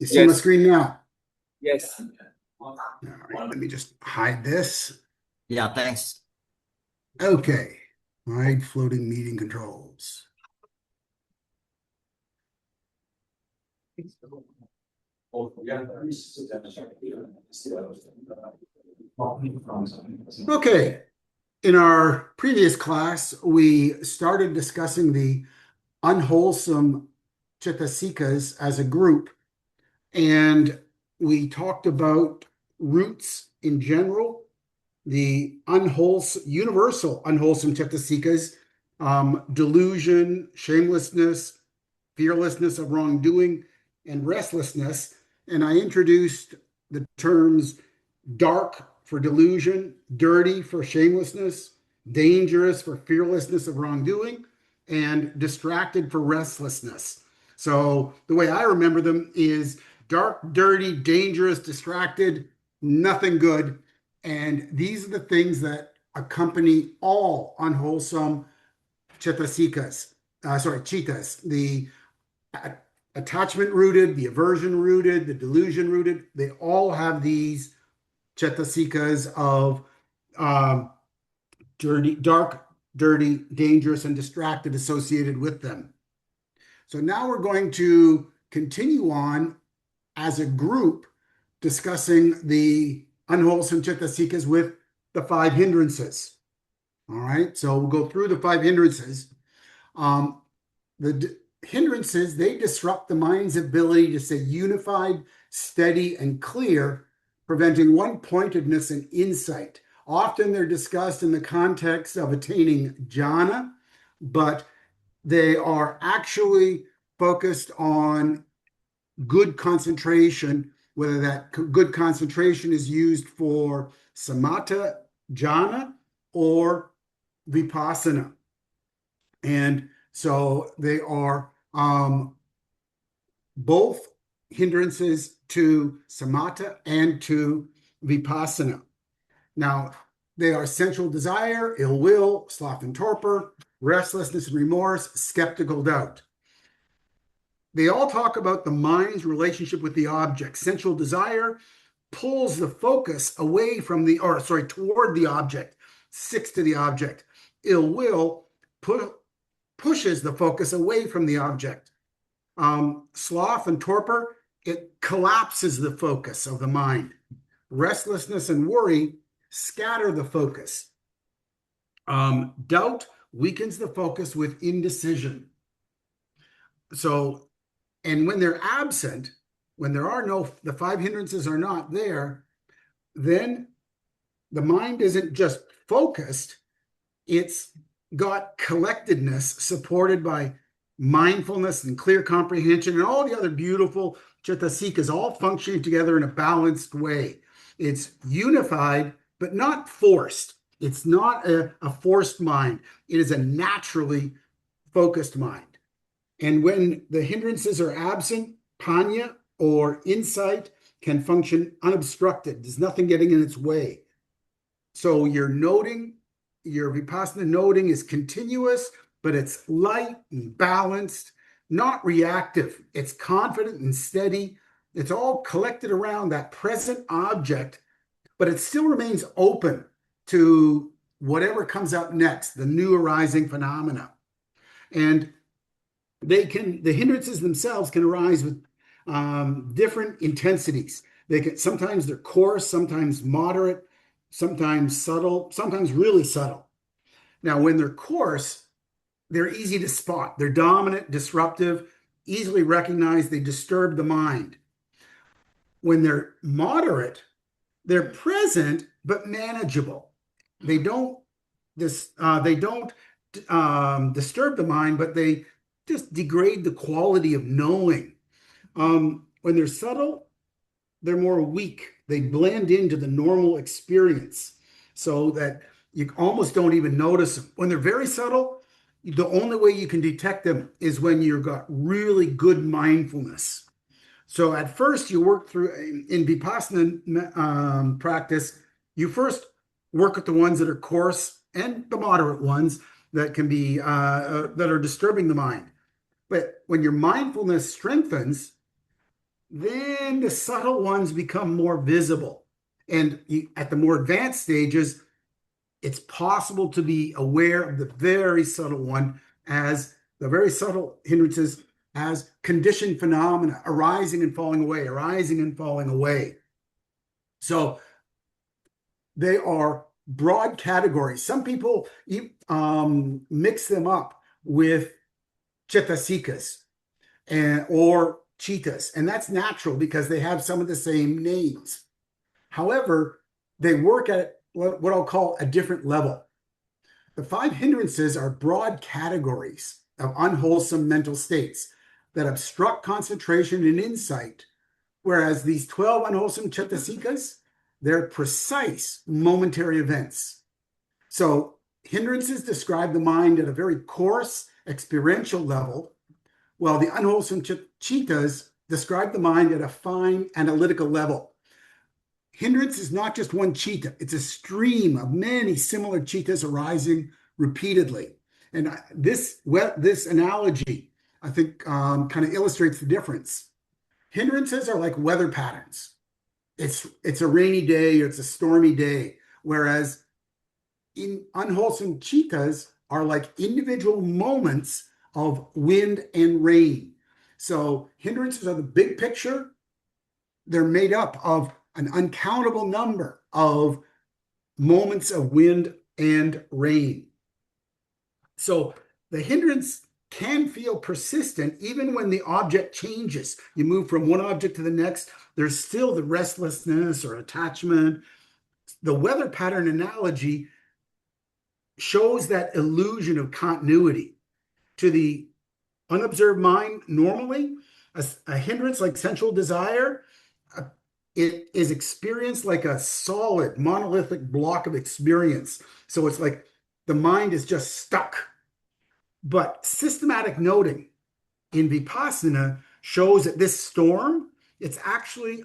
You see my Yes. screen now? Yes. All right, let me just hide this. Yeah, thanks. Okay, hide floating meeting controls. Okay, in our previous class, we started discussing the unwholesome chittasikas as a group, and we talked about roots in general, the unwholesome, universal unwholesome chittasikas, delusion, shamelessness, fearlessness of wrongdoing, and restlessness. And I introduced the terms dark for delusion, dirty for shamelessness, dangerous for fearlessness of wrongdoing, and distracted for restlessness. So the way I remember them is dark, dirty, dangerous, distracted, nothing good. And these are the things that accompany all unwholesome chittasikas, chitas, the attachment rooted, the aversion rooted, the delusion rooted. They all have these chittasikas of dark, dirty, dangerous, and distracted associated with them. So now we're going to continue on as a group discussing the unwholesome chittasikas with the 5 hindrances. All right, so we'll go through the 5 hindrances. The hindrances, they disrupt the mind's ability to stay unified, steady, and clear, preventing one-pointedness and insight. Often they're discussed in the context of attaining jhana, but they are actually focused on good concentration, whether that good concentration is used for samatha, jhana, or vipassana. And so they are both hindrances to samatha and to vipassana. Now, they are sensual desire, ill will, sloth and torpor, restlessness and remorse, skeptical doubt. They all talk about the mind's relationship with the object. Sensual desire pulls the focus away from toward the object, sticks to the object. Ill will pushes the focus away from the object. Sloth and torpor, it collapses the focus of the mind. Restlessness and worry scatter the focus. Doubt weakens the focus with indecision. So, and when they're absent, when the 5 hindrances are not there, then the mind isn't just focused, it's got collectedness supported by mindfulness and clear comprehension and all the other beautiful chittasikas all functioning together in a balanced way. It's unified, but not forced. It's not a forced mind. It is a naturally focused mind. And when the hindrances are absent, panya or insight can function unobstructed. There's nothing getting in its way. So your vipassana noting is continuous, but it's light and balanced, not reactive. It's confident and steady. It's all collected around that present object, but it still remains open to whatever comes up next, the new arising phenomena. And the hindrances themselves can arise with different intensities. Sometimes they're coarse, sometimes moderate, sometimes subtle, sometimes really subtle. Now, when they're coarse, they're easy to spot. They're dominant, disruptive, easily recognized. They disturb the mind. When they're moderate, they're present but manageable. They don't disturb the mind, but they just degrade the quality of knowing. When they're subtle, they're more weak. They blend into the normal experience so that you almost don't even notice them. When they're very subtle, the only way you can detect them is when you've got really good mindfulness. So at first you work through, in Vipassana practice, you first work with the ones that are coarse and the moderate ones that can be, that are disturbing the mind. But when your mindfulness strengthens, then the subtle ones become more visible. And at the more advanced stages, it's possible to be aware of the very subtle one as the very subtle hindrances as conditioned phenomena arising and falling away, arising and falling away. So they are broad categories. Some people mix them up with chitasikas or cheetahs, and that's natural because they have some of the same names. However, they work at what I'll call a different level. The five hindrances are broad categories of unwholesome mental states that obstruct concentration and insight, whereas these 12 unwholesome chitasikas, they're precise momentary events. So hindrances describe the mind at a very coarse experiential level, while the unwholesome chitas describe the mind at a fine analytical level. Hindrance is not just one chitta, it's a stream of many similar chittas arising repeatedly. And this analogy, I think, kind of illustrates the difference. Hindrances are like weather patterns. It's a rainy day or it's a stormy day, whereas in unwholesome chittas are like individual moments of wind and rain. So hindrances are the big picture. They're made up of an uncountable number of moments of wind and rain. So the hindrance can feel persistent even when the object changes. You move from one object to the next, there's still the restlessness or attachment. The weather pattern analogy shows that illusion of continuity. To the unobserved mind, normally, a hindrance like sensual desire, it is experienced like a solid, monolithic block of experience. So it's like the mind is just stuck. But systematic noting in Vipassana shows that this storm, it's actually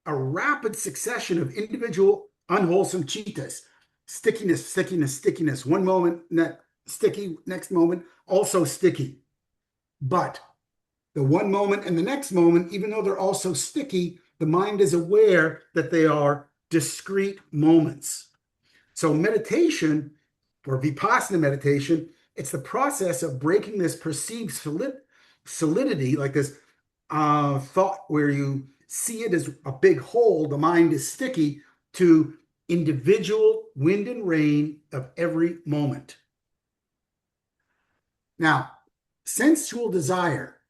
a rapid succession of individual unwholesome chittas. Stickiness, stickiness, stickiness. One moment, sticky, next moment, also sticky. But the one moment and the next moment, even though they're also sticky, the mind is aware that they are discrete moments. So meditation, or Vipassana meditation, it's the process of breaking this perceived solidity, like this thought where you see it as a big hole, the mind is sticky, to individual wind and rain of every moment. Now, sensual desire,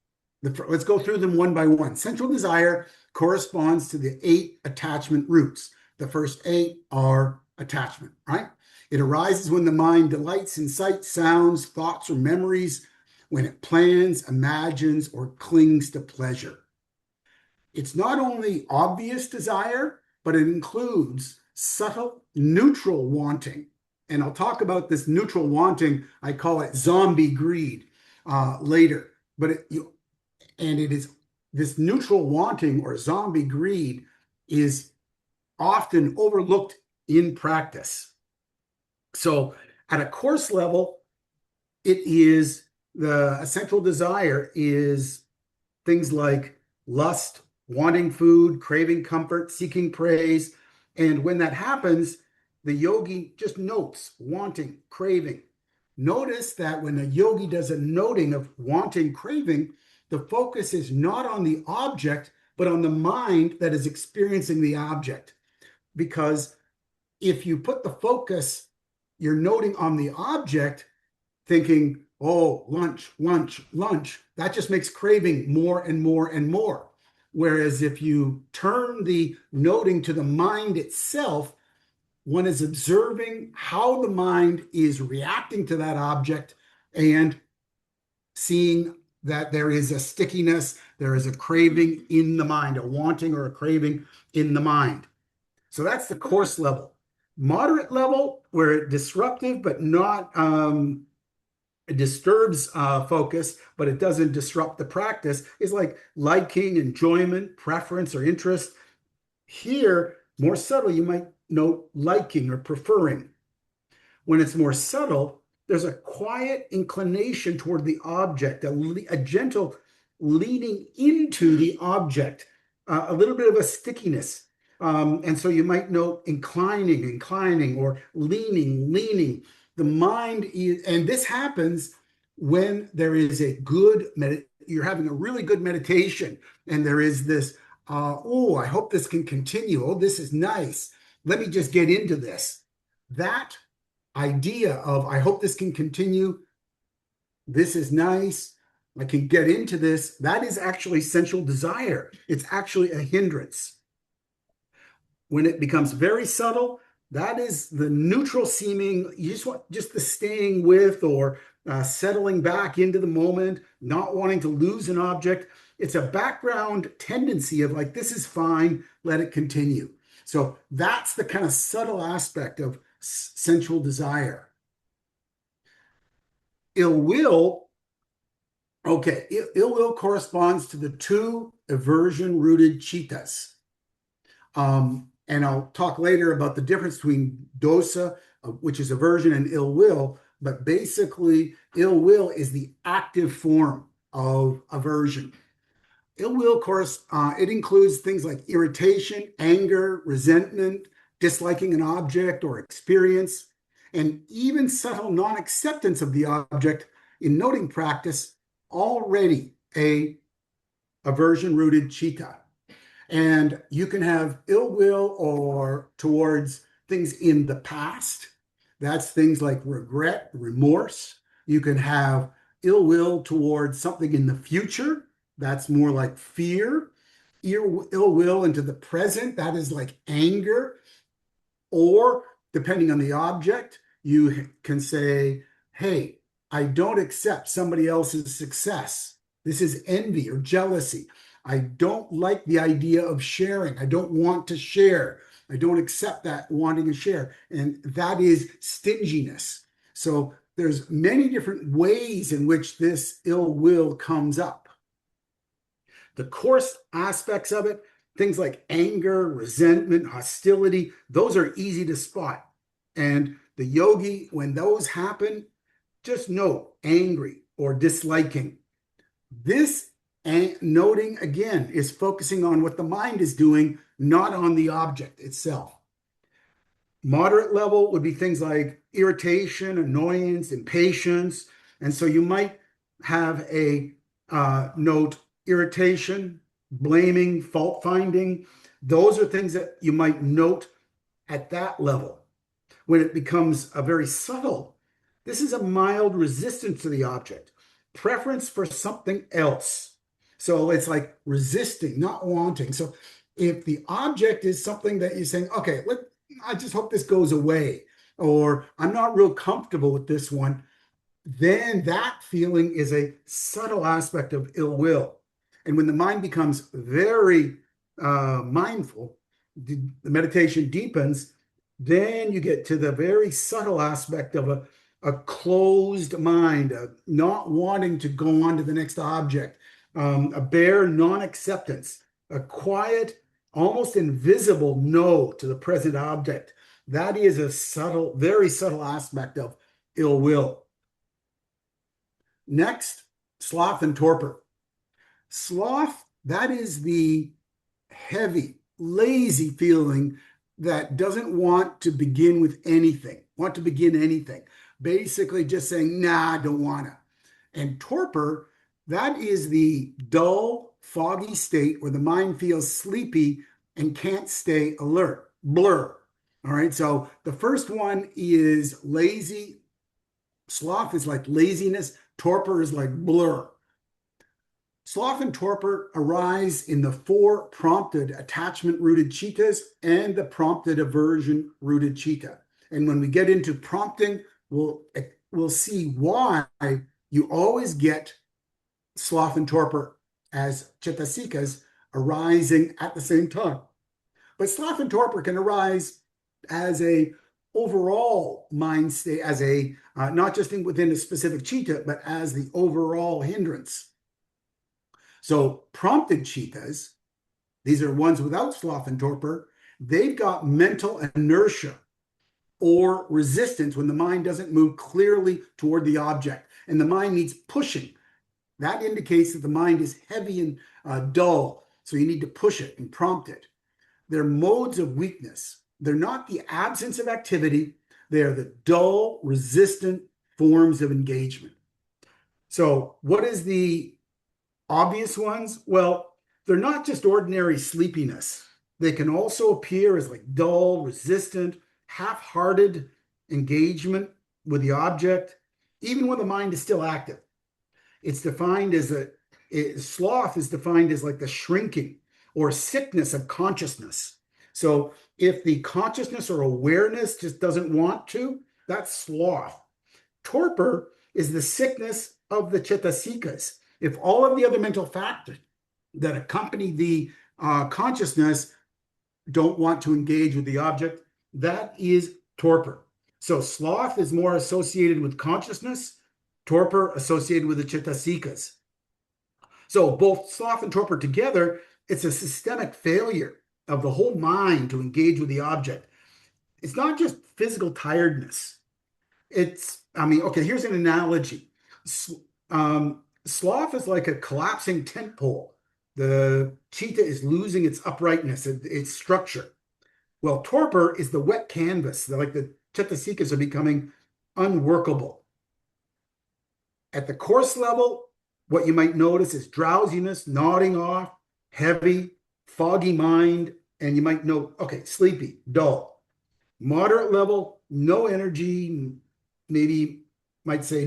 let's go through them one by one. Sensual desire corresponds to the 8 attachment roots. The first 8 are attachment, right? It arises when the mind delights in sight, sounds, thoughts, or memories, when it plans, imagines, or clings to pleasure. It's not only obvious desire, but it includes subtle neutral wanting. And I'll talk about this neutral wanting, I call it zombie greed later. But it is this neutral wanting or zombie greed is often overlooked in practice. So at a course level, it is the essential desire is things like lust, wanting food, craving comfort, seeking praise. And when that happens, the yogi just notes wanting, craving. Notice that when a yogi does a noting of wanting, craving, the focus is not on the object, but on the mind that is experiencing the object. Because if you put the focus, you're noting on the object, thinking, oh, lunch, lunch, lunch, that just makes craving more and more and more. Whereas if you turn the noting to the mind itself, one is observing how the mind is reacting to that object and seeing that there is a stickiness, there is a craving in the mind, a wanting or a craving in the mind. So that's the course level. Moderate level, where it's disruptive but not it disturbs focus, but it doesn't disrupt the practice, is like liking, enjoyment, preference, or interest. Here, more subtle, you might note liking or preferring. When it's more subtle, there's a quiet inclination toward the object, a gentle leaning into the object, a little bit of a stickiness. And so you might note inclining, or leaning. The mind is, and this happens when there is a you're having a really good meditation, and there is this, oh, I hope this can continue. Oh, this is nice. Let me just get into this. That idea of, I hope this can continue. This is nice. I can get into this. That is actually sensual desire. It's actually a hindrance. When it becomes very subtle, that is the neutral seeming. You just want just the staying with, or settling back into the moment, not wanting to lose an object. It's a background tendency of like, this is fine, let it continue. So that's the kind of subtle aspect of sensual desire. Ill will, okay, ill will corresponds to the two aversion-rooted chittas. And I'll talk later about the difference between dosa, which is aversion, and ill will. But basically, ill will is the active form of aversion. Ill will, of course, it includes things like irritation, anger, resentment, disliking an object or experience, and even subtle non-acceptance of the object in noting practice, already a aversion-rooted chitta. And you can have ill will or towards things in the past. That's things like regret, remorse. You can have ill will towards something in the future. That's more like fear. Ill will into the present. That is like anger. Or depending on the object, you can say, hey, I don't accept somebody else's success. This is envy or jealousy. I don't like the idea of sharing. I don't want to share. I don't accept that wanting to share. And that is stinginess. So there's many different ways in which this ill will comes up. The coarse aspects of it, things like anger, resentment, hostility, those are easy to spot. And the yogi, when those happen, just note angry or disliking. This noting, again, is focusing on what the mind is doing, not on the object itself. Moderate level would be things like irritation, annoyance, impatience. And so you might have a note irritation, blaming, fault finding. Those are things that you might note at that level. When it becomes a very subtle, this is a mild resistance to the object, preference for something else. So it's like resisting, not wanting. So if the object is something that you're saying, okay, I just hope this goes away, or I'm not real comfortable with this one, then that feeling is a subtle aspect of ill will. And when the mind becomes very mindful, the meditation deepens, then you get to the very subtle aspect of a closed mind, not wanting to go on to the next object, a bare non-acceptance, a quiet, almost invisible no to the present object. That is a subtle, very subtle aspect of ill will. Next, sloth and torpor. Sloth, that is the heavy, lazy feeling that doesn't want to begin anything. Basically just saying, nah, I don't want to. And torpor, that is the dull, foggy state where the mind feels sleepy and can't stay alert. Blur. All right, so the first one is lazy. Sloth is like laziness. Torpor is like blur. Sloth and torpor arise in the 4 prompted attachment-rooted chittas and the prompted aversion-rooted chitta. And when we get into prompting, we'll see why you always get sloth and torpor as chittasikas arising at the same time. But sloth and torpor can arise as a overall mind state, as a not just within a specific chitta, but as the overall hindrance. So prompted chittas, these are ones without sloth and torpor, they've got mental inertia or resistance when the mind doesn't move clearly toward the object and the mind needs pushing. That indicates that the mind is heavy and dull. So you need to push it and prompt it. They're modes of weakness. They're not the absence of activity. They're the dull, resistant forms of engagement. So what is the obvious ones? Well, they're not just ordinary sleepiness. They can also appear as like dull, resistant, half-hearted engagement with the object, even when the mind is still active. It's defined as sloth is defined as like the shrinking or sickness of consciousness. So if the consciousness or awareness just doesn't want to, that's sloth. Torpor is the sickness of the cetasikas. If all of the other mental factors that accompany the consciousness don't want to engage with the object, that is torpor. So sloth is more associated with consciousness, torpor associated with the cetasikas. So both sloth and torpor together, it's a systemic failure of the whole mind to engage with the object. It's not just physical tiredness. Okay, here's an analogy. Sloth is like a collapsing tent pole. The cheetah is losing its uprightness, its structure. Well, torpor is the wet canvas. Like the cetasikas are becoming unworkable. At the coarse level, what you might notice is drowsiness, nodding off, heavy, foggy mind, and you might note, okay, sleepy, dull. Moderate level, no energy, maybe might say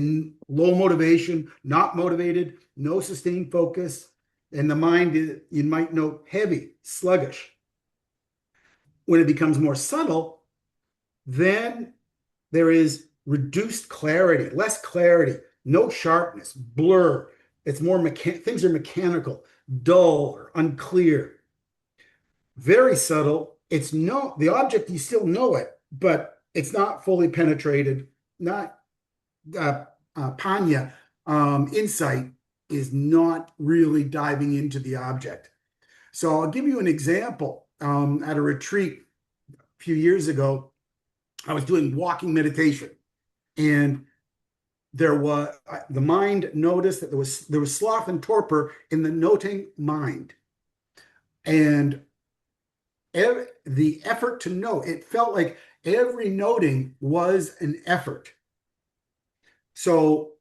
low motivation, not motivated, no sustained focus, and the mind, you might note heavy, sluggish. When it becomes more subtle, then there is reduced clarity, less clarity, no sharpness, blur. It's more things are mechanical, dull or unclear. Very subtle. The object, you still know it, but it's not fully penetrated, not panya, insight is not really diving into the object. So I'll give you an example. At a retreat a few years ago, I was doing walking meditation, and the mind noticed that there was sloth and torpor in the noting mind, and the effort to note, it felt like every noting was an effort. So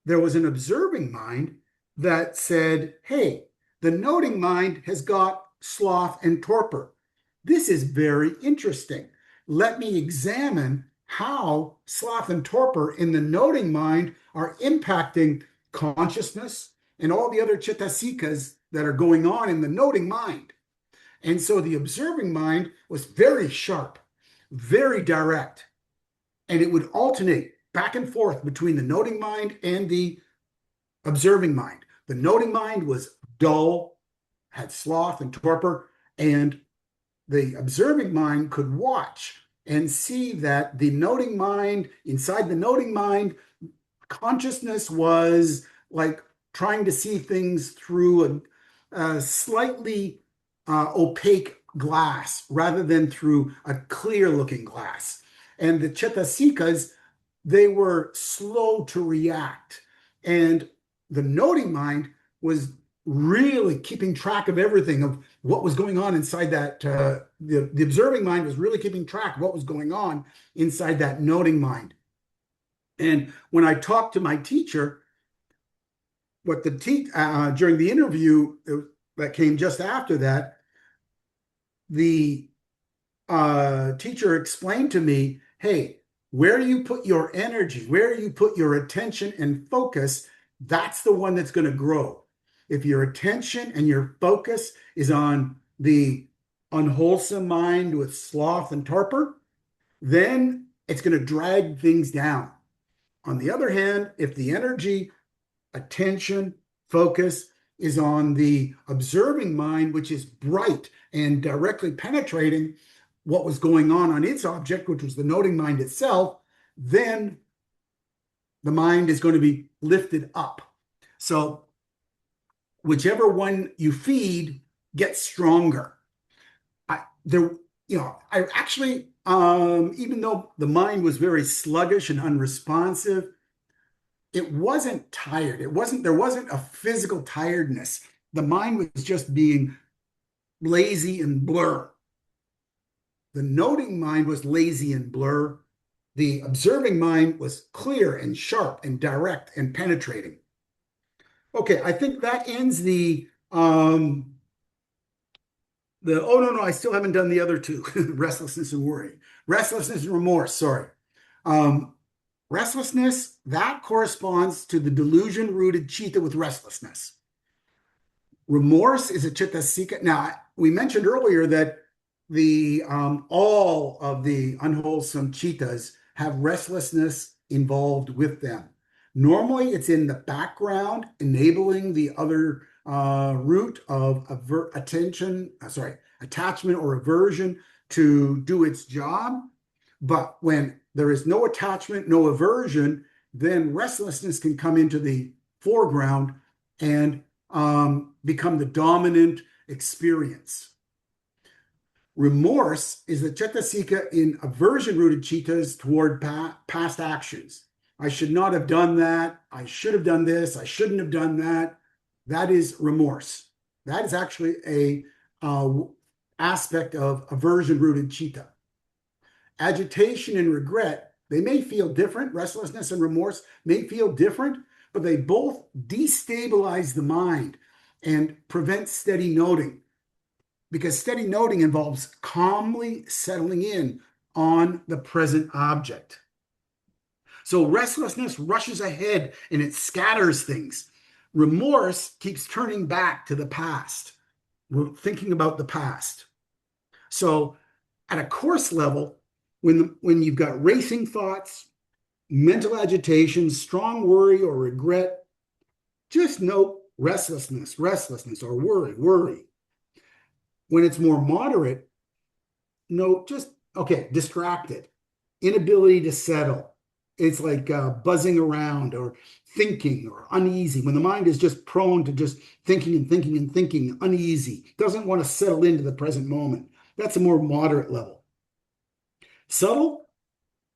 there was an observing mind that said, hey, the noting mind has got sloth and torpor. This is very interesting. Let me examine how sloth and torpor in the noting mind are impacting consciousness and all the other cetasikas that are going on in the noting mind. And so the observing mind was very sharp, very direct, and it would alternate back and forth between the noting mind and the observing mind. The noting mind was dull, had sloth and torpor, and the observing mind could watch and see that the noting mind, inside the noting mind, consciousness was like trying to see things through a slightly opaque glass rather than through a clear looking glass. And the cetasikas, they were slow to react. And the noting mind was really keeping track of everything, of what was going on inside that. The observing mind was really keeping track of what was going on inside that noting mind. And when I talked to my teacher, during the interview that came just after that, the teacher explained to me, hey, where you put your energy, where you put your attention and focus, that's the one that's going to grow. If your attention and your focus is on the unwholesome mind with sloth and torpor, then it's going to drag things down. On the other hand, if the energy, attention, focus is on the observing mind, which is bright and directly penetrating what was going on its object, which was the noting mind itself, then the mind is going to be lifted up. So whichever one you feed gets stronger. I actually, even though the mind was very sluggish and unresponsive, it wasn't tired. There wasn't a physical tiredness. The mind was just being lazy and blur. The noting mind was lazy and blur. The observing mind was clear and sharp and direct and penetrating. Okay, I think that ends oh no, I still haven't done the other two, restlessness and worry. Restlessness and remorse, sorry. Um, Restlessness, that corresponds to the delusion-rooted chitta with restlessness. Remorse is a chitta sikha. Now, we mentioned earlier that the all of the unwholesome chittas have restlessness involved with them. Normally, it's in the background, enabling the other root of attachment or aversion to do its job. But when there is no attachment, no aversion, then restlessness can come into the foreground and become the dominant experience. Remorse is the chitta in aversion-rooted chittas toward past actions. I should not have done that. I should have done this. I shouldn't have done that. That is remorse. That is actually a aspect of aversion-rooted chitta. Agitation and regret, they may feel different. Restlessness and remorse may feel different, but they both destabilize the mind and prevent steady noting, because steady noting involves calmly settling in on the present object. So restlessness rushes ahead and it scatters things. Remorse keeps turning back to the past. We're thinking about the past. So at a course level, when you've got racing thoughts, mental agitation, strong worry or regret, just note restlessness, or worry. When it's more moderate, note just, okay, distracted, inability to settle. It's like buzzing around or thinking or uneasy. When the mind is just prone to just thinking and thinking and thinking, uneasy, doesn't want to settle into the present moment. That's a more moderate level. Subtle,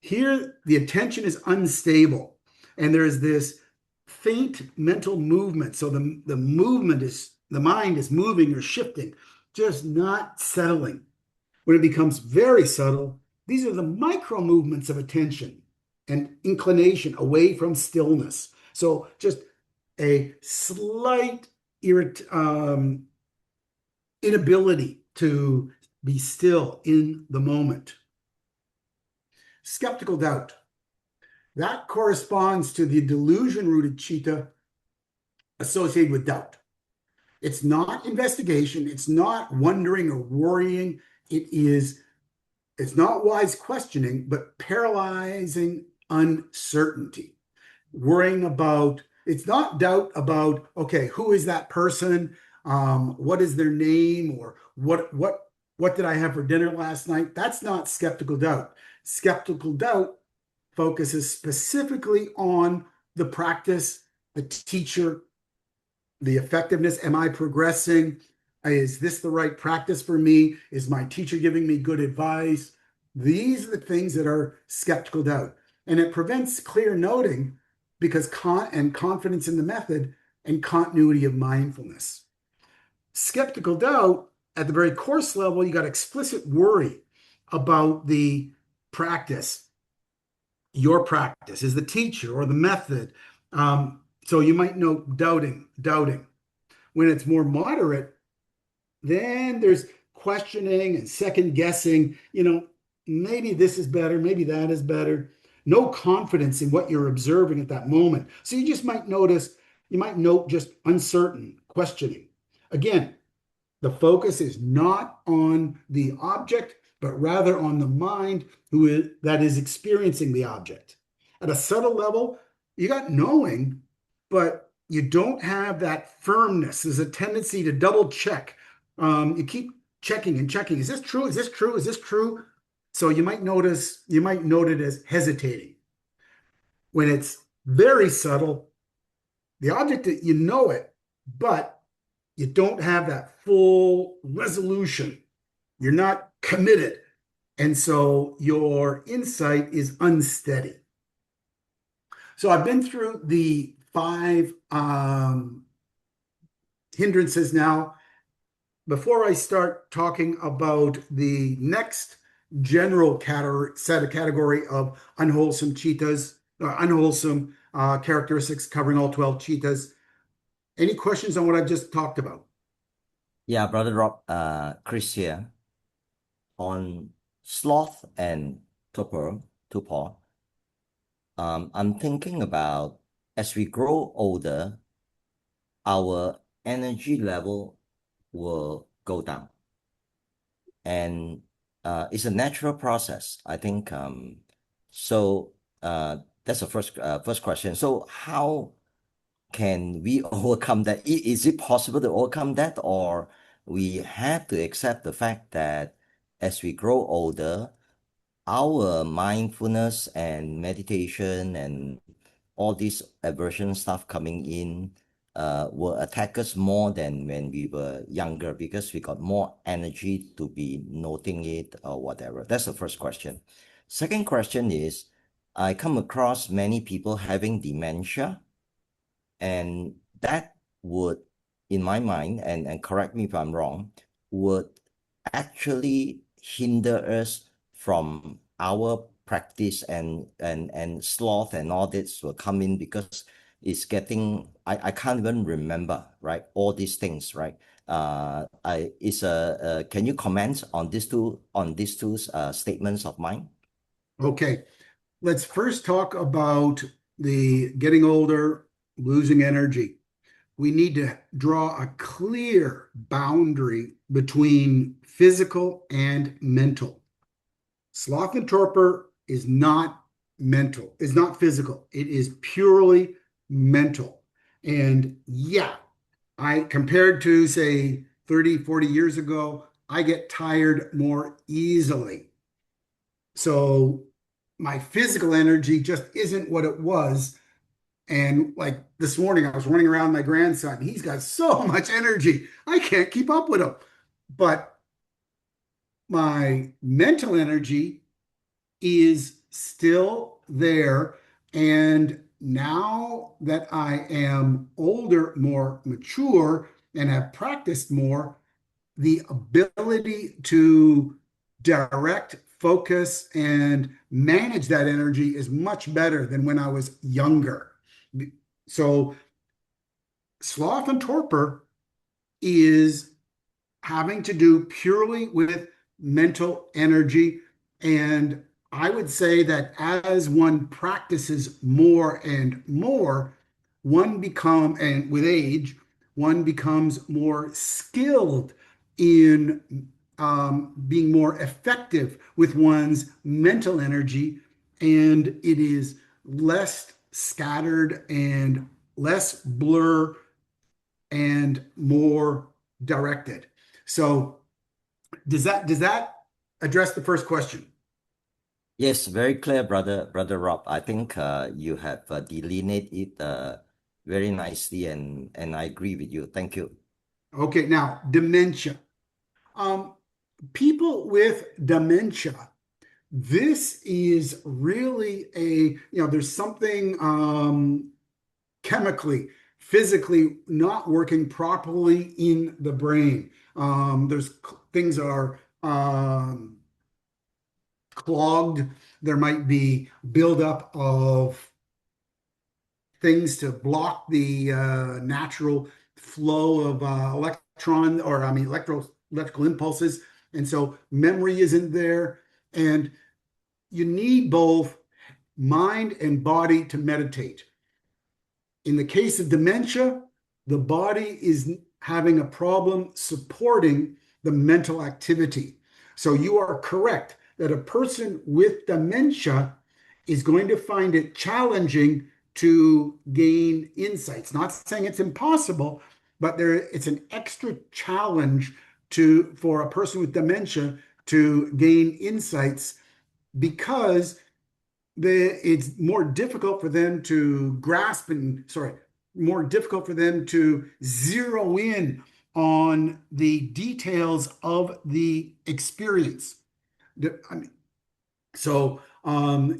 here the attention is unstable and there's this faint mental movement. So the mind is moving or shifting, just not settling. When it becomes very subtle, these are the micro movements of attention and inclination away from stillness. So just a slight inability to be still in the moment. Skeptical doubt. That corresponds to the delusion-rooted chitta associated with doubt. It's not investigation. It's not wondering or worrying. It's not wise questioning, but paralyzing uncertainty. Worrying about, it's not doubt about, okay, who is that person? What is their name? Or what did I have for dinner last night? That's not skeptical doubt. Skeptical doubt focuses specifically on the practice, the teacher, the effectiveness. Am I progressing? Is this the right practice for me? Is my teacher giving me good advice? These are the things that are skeptical doubt. And it prevents clear noting because confidence in the method and continuity of mindfulness. Skeptical doubt, at the very course level, you got explicit worry about the practice. Your practice is the teacher or the method. So you might note doubting. When it's more moderate, then there's questioning and second guessing. Maybe this is better, maybe that is better. No confidence in what you're observing at that moment. So you might note just uncertain questioning. Again, the focus is not on the object, but rather on the mind that is experiencing the object. At a subtle level, you got knowing, but you don't have that firmness. There's a tendency to double check. You keep checking and checking. Is this true? Is this true? Is this true? So you might note it as hesitating. When it's very subtle, the object that you know it, but you don't have that full resolution. You're not committed. And so your insight is unsteady. So I've been through the 5 hindrances now. before I start talking about the next general set of category of unwholesome cheetahs, unwholesome characteristics covering all 12 cheetahs, any questions on what I've just talked about? Yeah, Brother Rob, Chris here on sloth and torpor. I'm thinking about as we grow older, our energy level will go down, and it's a natural process. I think so. That's the first question. So how can we overcome that? Is it possible to overcome that, or we have to accept the fact that as we grow older, our mindfulness and meditation and all this aversion stuff coming in will attack us more than when we were younger because we got more energy to be noting it or whatever. That's the first question. Second question is, I come across many people having dementia, and that would, in my mind, and correct me if I'm wrong, would actually hinder us from our practice, and sloth and all this will come in because it's getting I can't even remember, right, all these things, right. I is Can you comment on these two statements of mine? Okay, let's first talk about the getting older, losing energy. We need to draw a clear boundary between physical and mental. Sloth and torpor is not mental, is not physical. It is purely mental. And yeah, I compared to say 30, 40 years ago, I get tired more easily. So my physical energy just isn't what it was. And like this morning, I was running around my grandson. He's got so much energy. I can't keep up with him. But my mental energy is still there. And now that I am older, more mature, and have practiced more, the ability to direct, focus, and manage that energy is much better than when I was younger. So, sloth and torpor is having to do purely with mental energy. And I would say that as one practices more and more, and with age, one becomes more skilled in being more effective with one's mental energy. And it is less scattered and less blur and more directed. So does that address the first question? Yes, very clear, brother Rob. I think you have delineated it very nicely, and I agree with you. Thank you. Okay, now dementia. Um, People with dementia, this is really there's something chemically, physically not working properly in the brain. There's things are clogged. There might be buildup of things to block the natural flow of electrical impulses. And so memory isn't there. And you need both mind and body to meditate. In the case of dementia, the body is having a problem supporting the mental activity. So you are correct that a person with dementia is going to find it challenging to gain insights. Not saying it's impossible, but it's an extra challenge for a person with dementia to gain insights because it's more difficult for them to grasp and sorry, more difficult for them to zero in on the details of the experience. I mean,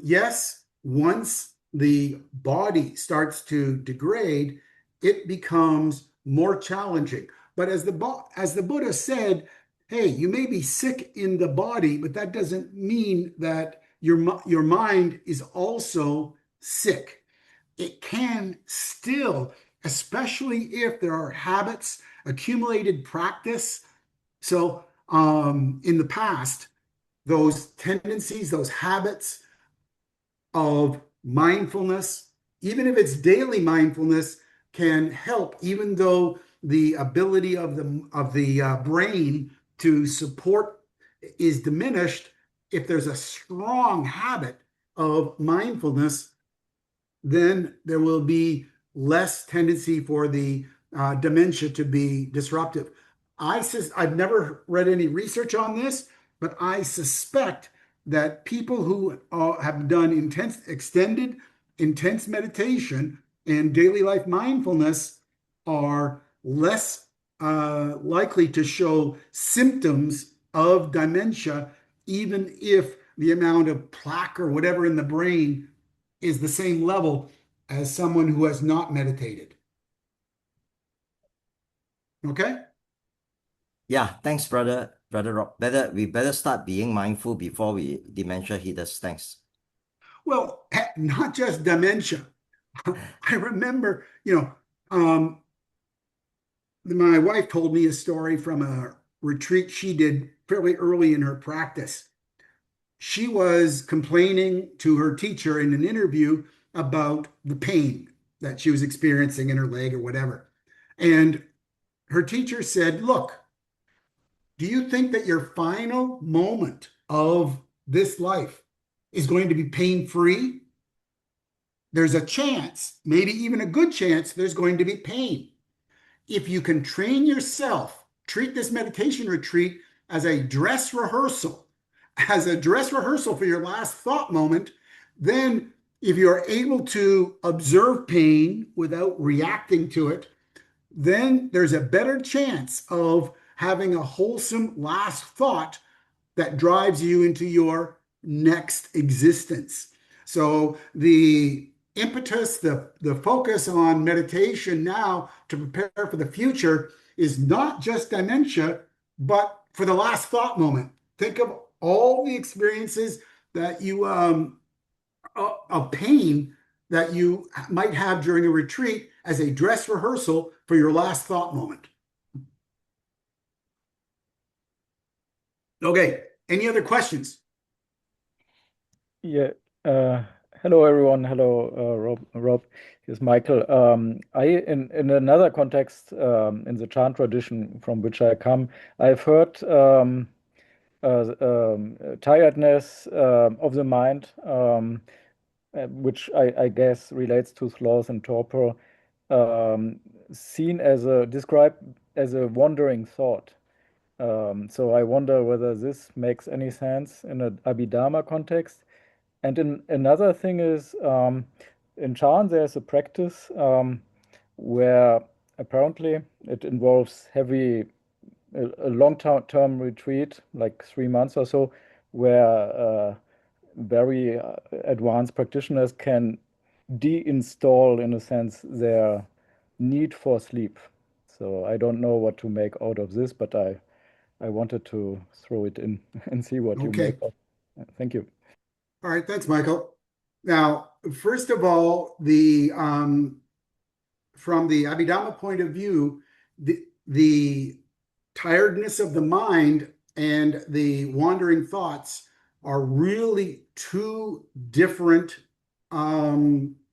yes, once the body starts to degrade, it becomes more challenging. But as the Buddha said, hey, you may be sick in the body, but that doesn't mean that your mind is also sick. It can still, especially if there are habits, accumulated practice. So in the past, those tendencies, those habits of mindfulness, even if it's daily mindfulness, can help, even though the ability of the brain to support is diminished. If there's a strong habit of mindfulness, then there will be less tendency for the dementia to be disruptive. I've never read any research on this, but I suspect that people who have done intense meditation and daily life mindfulness are less likely to show symptoms of dementia, even if the amount of plaque or whatever in the brain is the same level as someone who has not meditated. Okay? Yeah, thanks, brother Rob. We better start being mindful before we dementia hit us. Thanks. Well, not just dementia. I remember, my wife told me a story from a retreat she did fairly early in her practice. She was complaining to her teacher in an interview about the pain that she was experiencing in her leg or whatever. And her teacher said, look, do you think that your final moment of this life is going to be pain free? There's a chance, maybe even a good chance, there's going to be pain. If you can train yourself, treat this meditation retreat as a dress rehearsal, for your last thought moment, then if you're able to observe pain without reacting to it, then there's a better chance of having a wholesome last thought that drives you into your next existence. So the impetus, the focus on meditation now to prepare for the future is not just dementia, but for the last thought moment. Think of all the experiences that you of pain that you might have during a retreat as a dress rehearsal for your last thought moment. Okay, any other questions? Yeah. Uh, Hello, everyone. Hello, Rob. Here's Michael. In another context, in the chant tradition from which I come, I've heard tiredness of the mind, which I guess relates to sloth and torpor, um, seen as described as a wandering thought. So I wonder whether this makes any sense in an Abhidhamma context. And another thing is, in Chan, there's a practice where apparently it involves a long-term retreat, like 3 months or so, where very advanced practitioners can deinstall, in a sense, their need for sleep. So I don't know what to make out of this, but I wanted to throw it in and see what you make Okay. of. Thank you. All right, thanks, Michael. Now, first of all, the from the Abhidhamma point of view, the tiredness of the mind and the wandering thoughts are really two different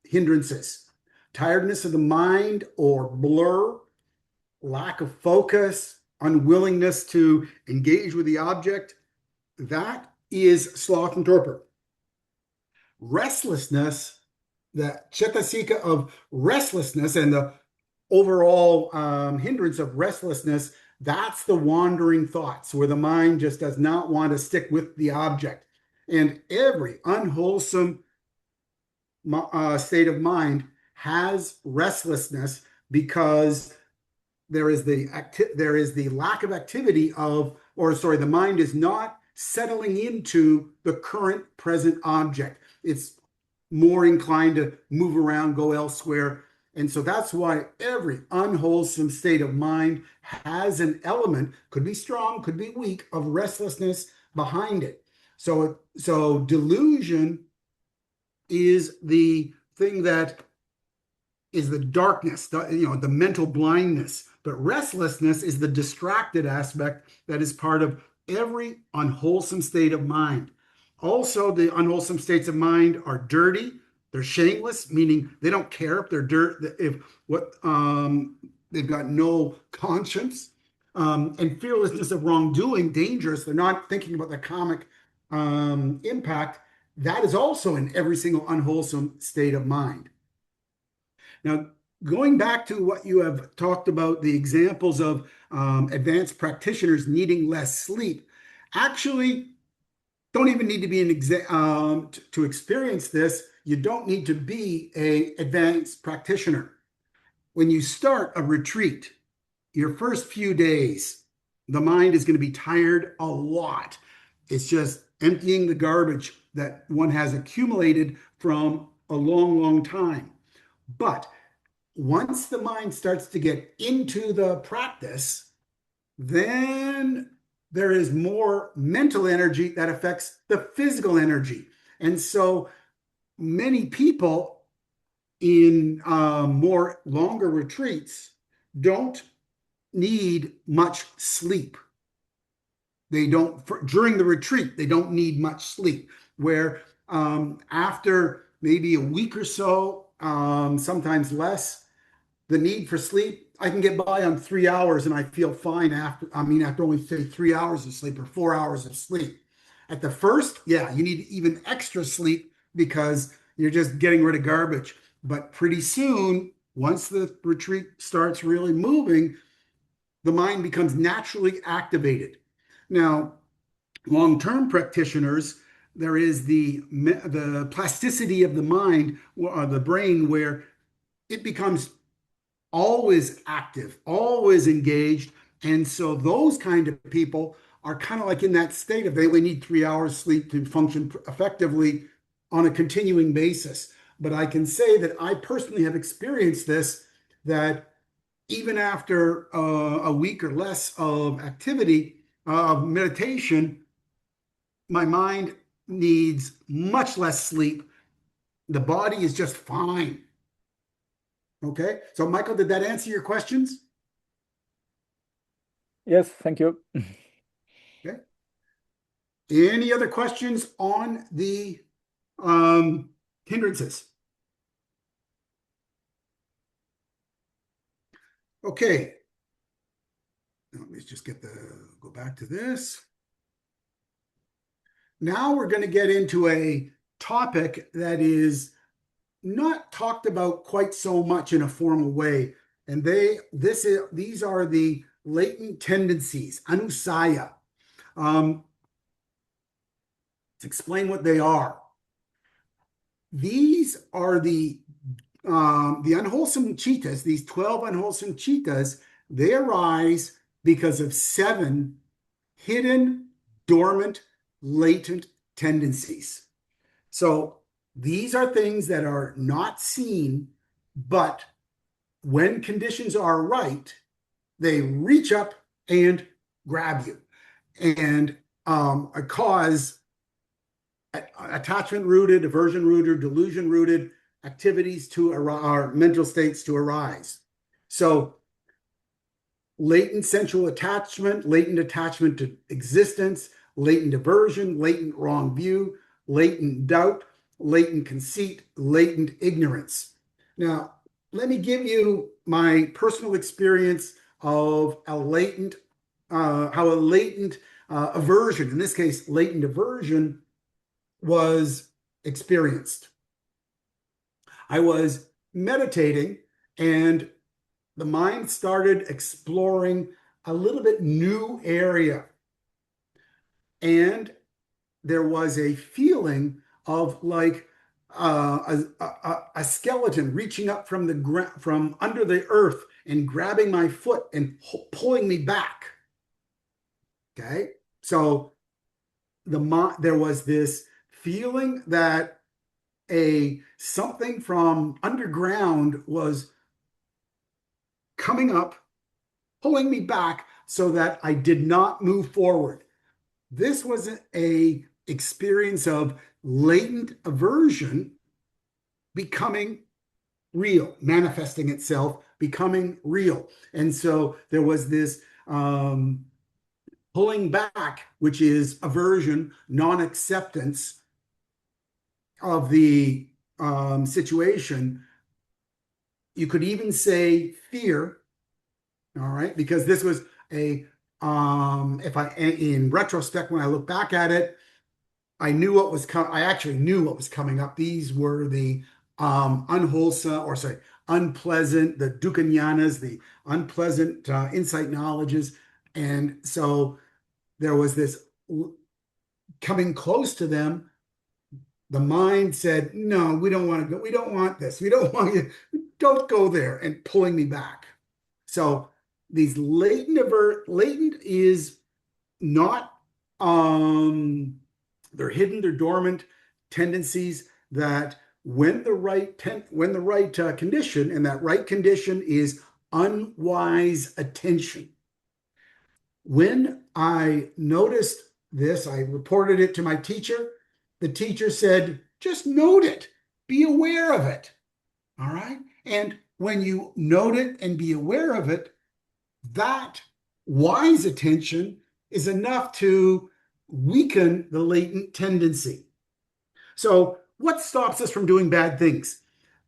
hindrances. Tiredness of the mind or blur, lack of focus, unwillingness to engage with the object, that is sloth and torpor. Restlessness, the chetasika of restlessness and the overall hindrance of restlessness, that's the wandering thoughts where the mind just does not want to stick with the object. And every unwholesome state of mind has restlessness because there is the lack of activity of, or sorry, the mind is not settling into the current present object. It's more inclined to move around, go elsewhere. And so that's why every unwholesome state of mind has an element, could be strong, could be weak, of restlessness behind it. So delusion is the thing that is the darkness, the mental blindness. But restlessness is the distracted aspect that is part of every unwholesome state of mind. Also, the unwholesome states of mind are dirty. They're shameless, meaning they don't care if they're they've got no conscience, and fearlessness of wrongdoing, dangerous. They're not thinking about the karmic impact. That is also in every single unwholesome state of mind. Now, going back to what you have talked about, the examples of advanced practitioners needing less sleep, actually don't even need to be to experience this. You don't need to be an advanced practitioner. When you start a retreat, your first few days, the mind is going to be tired a lot. It's just emptying the garbage that one has accumulated from a long, long time. But once the mind starts to get into the practice, then there is more mental energy that affects the physical energy. And so many people in more longer retreats don't need much sleep. They don't, during the retreat, they don't need much sleep. Where after maybe a week or so, sometimes less, the need for sleep, I can get by on 3 hours and I feel fine after only say 3 hours of sleep or 4 hours of sleep. At the first, yeah, you need even extra sleep because you're just getting rid of garbage. But pretty soon, once the retreat starts really moving, the mind becomes naturally activated. Now, long-term practitioners, there is the plasticity of the mind, or the brain, where it becomes always active, always engaged. And so those kind of people are kind of like in that state of they only need 3 hours sleep to function effectively on a continuing basis. But I can say that I personally have experienced this, that even after a week or less of activity, of meditation, my mind needs much less sleep. The body is just fine. Okay. So, Michael, did that answer your questions? Yes, thank you. Okay. Any other questions on the hindrances? Okay. Let me just go back to this. Now we're going to get into a topic that is not talked about quite so much in a formal way. And these are the latent tendencies, anusaya. Let's explain what they are. These are the unwholesome chittas, these 12 unwholesome chittas. They arise because of 7 hidden, dormant, latent tendencies. So these are things that are not seen, but when conditions are right, they reach up and grab you and cause attachment rooted, aversion rooted, delusion rooted activities to our mental states to arise. So latent sensual attachment, latent attachment to existence, latent aversion, latent wrong view, latent doubt, latent conceit, latent ignorance. Now, let me give you my personal experience of how a latent aversion, in this case, latent aversion, was experienced. I was meditating and the mind started exploring a little bit new area. And there was a feeling of like a skeleton reaching up from from under the earth and grabbing my foot and pulling me back. Okay, so there was this feeling that something from underground was coming up, pulling me back so that I did not move forward. This was a experience of latent aversion becoming real, manifesting itself, becoming real. And so there was this pulling back, which is aversion, non-acceptance of the situation. You could even say fear, all right, because this was a if I in retrospect, when I look back at it, I knew what was coming. I actually knew what was coming up. These were the unwholesome, or sorry, unpleasant, the dukkha, the unpleasant insight knowledges. And so there was this coming close to them. The mind said, no, we don't want to go. We don't want this. We don't want you. Don't go there, and pulling me back. So these latent is not they're hidden, they're dormant tendencies that when the right condition, and that right condition is unwise attention. When I noticed this, I reported it to my teacher. The teacher said, just note it, be aware of it. All right. And when you note it and be aware of it, that wise attention is enough to weaken the latent tendency. So, what stops us from doing bad things?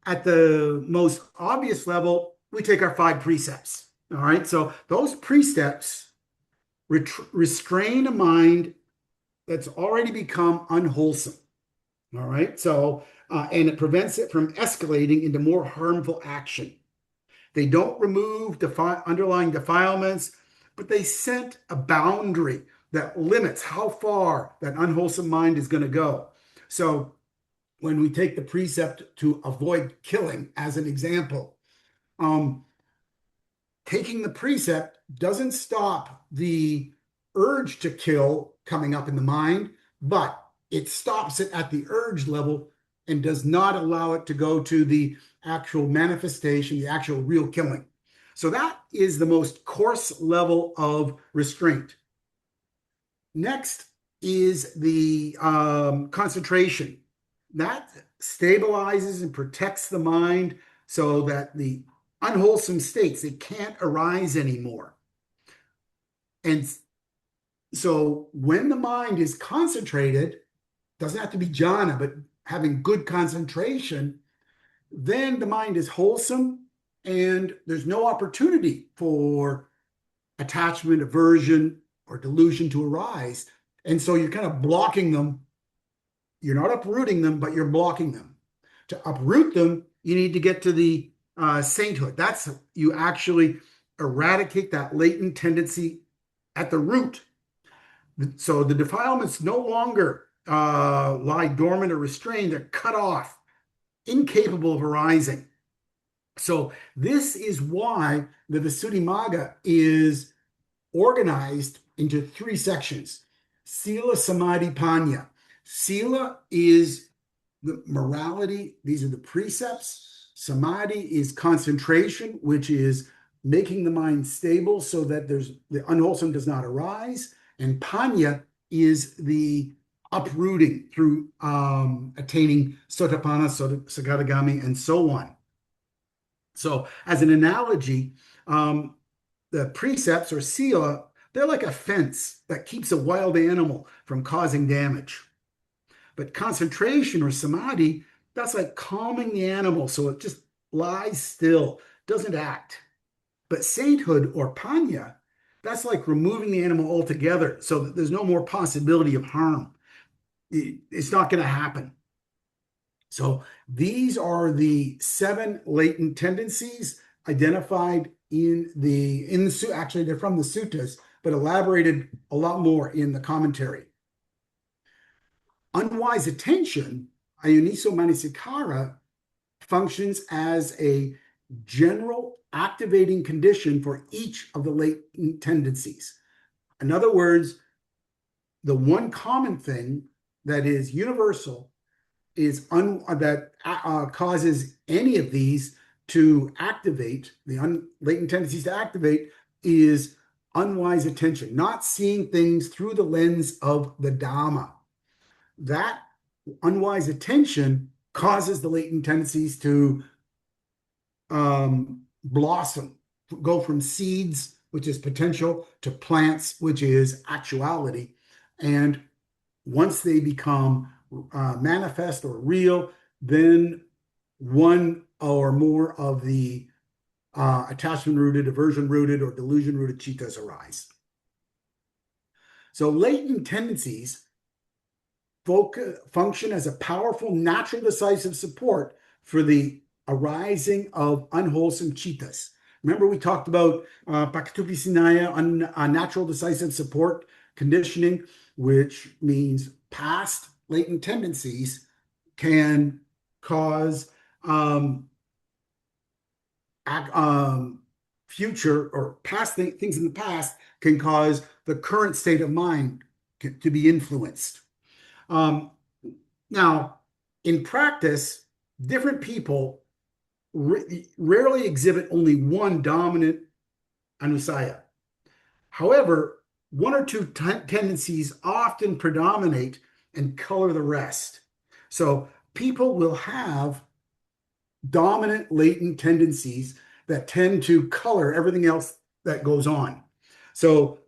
At the most obvious level, we take our 5 precepts. All right. So, those precepts restrain a mind that's already become unwholesome. All right. So, and it prevents it from escalating into more harmful action. They don't remove underlying defilements, but they set a boundary that limits how far that unwholesome mind is going to go. So when we take the precept to avoid killing as an example, taking the precept doesn't stop the urge to kill coming up in the mind, but it stops it at the urge level and does not allow it to go to the actual manifestation, the actual real killing. So that is the most coarse level of restraint. Next is the concentration. That stabilizes and protects the mind so that the unwholesome states, it can't arise anymore. And so when the mind is concentrated, doesn't have to be jhana, but having good concentration, then the mind is wholesome and there's no opportunity for attachment, aversion, or delusion to arise. And so you're kind of blocking them. You're not uprooting them, but you're blocking them. To uproot them, you need to get to the sainthood. That's, you actually eradicate that latent tendency at the root. So the defilements no longer lie dormant or restrained. They're cut off, incapable of arising. So this is why the Visuddhimagga is organized into 3 sections: Sila, Samadhi, Panya. Sila is the morality. These are the precepts. Samadhi is concentration, which is making the mind stable so that the unwholesome does not arise. And Panya is the uprooting through attaining Sotapanna, Sakadagami, and so on. So as an analogy, the precepts, or sila, they're like a fence that keeps a wild animal from causing damage. But concentration, or samadhi, that's like calming the animal so it just lies still, doesn't act. But sainthood, or panya, that's like removing the animal altogether so that there's no more possibility of harm. It's not going to happen. So these are the 7 latent tendencies identified actually they're from the suttas, but elaborated a lot more in the commentary. Unwise attention, ayuniso manasikara, functions as a general activating condition for each of the latent tendencies. In other words, the one common thing that is universal is that causes any of these to activate, the latent tendencies to activate is unwise attention, not seeing things through the lens of the Dhamma. That unwise attention causes the latent tendencies to blossom, go from seeds, which is potential, to plants, which is actuality. And once they become manifest or real, then one or more of the attachment rooted, aversion rooted, or delusion rooted chittas arise. So latent tendencies function as a powerful natural decisive support for the arising of unwholesome chittas. Remember, we talked about Pakatupisinaya, natural decisive support conditioning, which means past latent tendencies can cause future or past things in the past can cause the current state of mind to be influenced. Now, in practice, different people rarely exhibit only one dominant anusaya. However, one or two tendencies often predominate and color the rest. So people will have dominant latent tendencies that tend to color everything else that goes on. So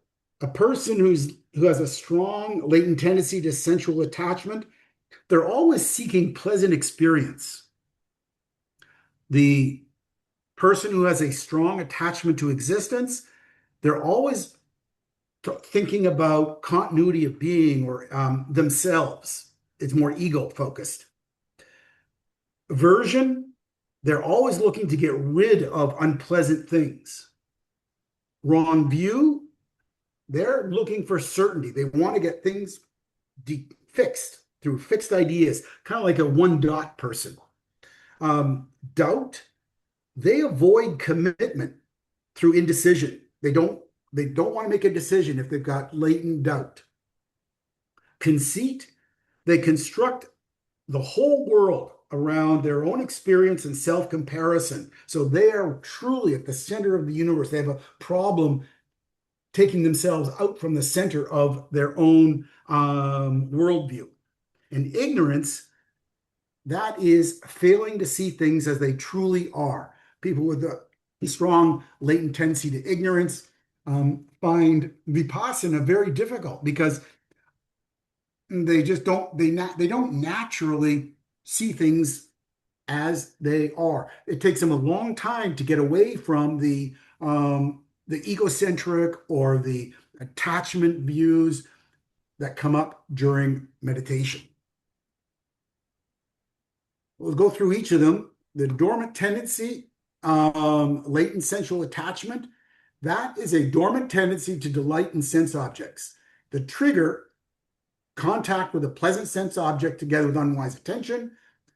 a person who has a strong latent tendency to sensual attachment, they're always seeking pleasant experience. The person who has a strong attachment to existence, they're always thinking about continuity of being or themselves. It's more ego focused. Aversion, they're always looking to get rid of unpleasant things. Wrong view, they're looking for certainty. They want to get things fixed through fixed ideas, kind of like a one dot person. Doubt, they avoid commitment through indecision. They don't want to make a decision if they've got latent doubt. Conceit, they construct the whole world around their own experience and self-comparison. So they are truly at the center of the universe. They have a problem taking themselves out from the center of their own worldview. And ignorance, that is failing to see things as they truly are. People with a strong latent tendency to ignorance find vipassana very difficult because they just don't naturally see things as they are. It takes them a long time to get away from the egocentric or the attachment views that come up during meditation. We'll go through each of them. The dormant tendency, latent sensual attachment, that is a dormant tendency to delight in sense objects. The trigger, contact with a pleasant sense object together with unwise attention.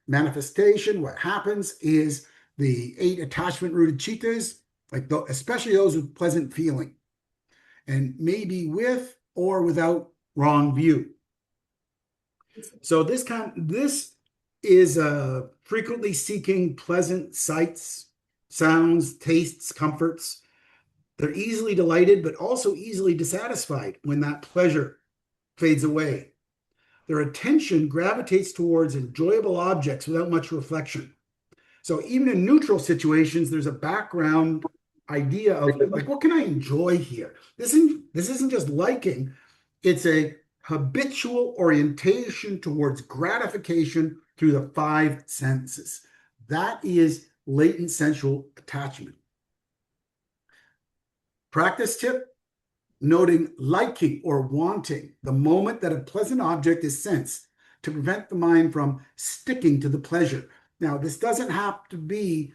Manifestation, what happens is the 8 attachment-rooted chittas, especially those with pleasant feeling, and maybe with or without wrong view. So this is frequently seeking pleasant sights, sounds, tastes, comforts. They're easily delighted, but also easily dissatisfied when that pleasure fades away. Their attention gravitates towards enjoyable objects without much reflection. So even in neutral situations, there's a background idea of like, what can I enjoy here? This isn't just liking, it's a habitual orientation towards gratification through the 5 senses. That is latent sensual attachment. Practice tip, noting liking or wanting the moment that a pleasant object is sensed to prevent the mind from sticking to the pleasure. Now, this doesn't have to be,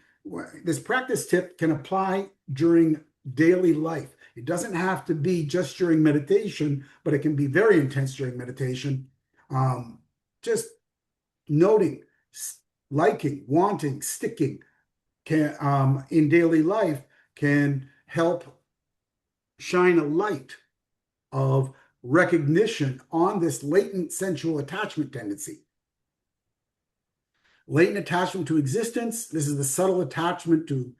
this practice tip can apply during daily life. It doesn't have to be just during meditation, but it can be very intense during meditation. Just noting, liking, wanting, sticking can, in daily life can help shine a light of recognition on this latent sensual attachment tendency. Latent attachment to existence. This is the subtle attachment to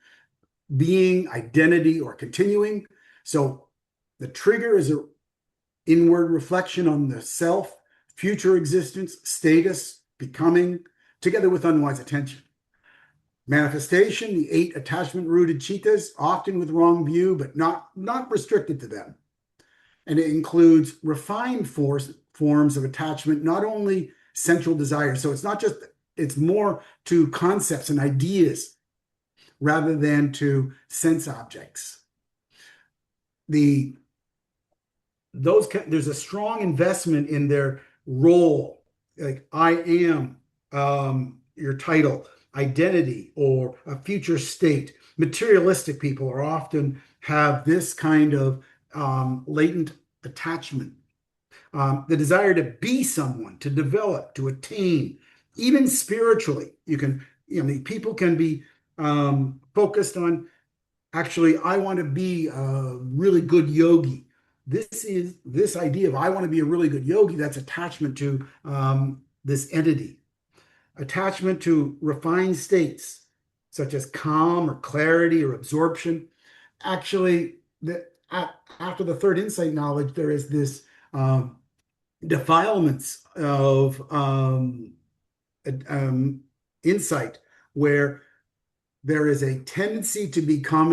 being, identity, or continuing. So the trigger is an inward reflection on the self, future existence, status, becoming, together with unwise attention. Manifestation, the 8 attachment-rooted chittas, often with wrong view, but not restricted to them. And it includes refined forms of attachment, not only sensual desire. So it's more to concepts and ideas rather than to sense objects. There's a strong investment in their role, like I am, your title, identity, or a future state. Materialistic people are often have this kind of latent attachment. The desire to be someone, to develop, to attain, even spiritually. People can be focused on, actually, I want to be a really good yogi. This idea of I want to be a really good yogi, that's attachment to this entity. Attachment to refined states, such as calm or clarity or absorption. Actually, after the third insight knowledge, there is this defilements of insight, where there is a tendency to become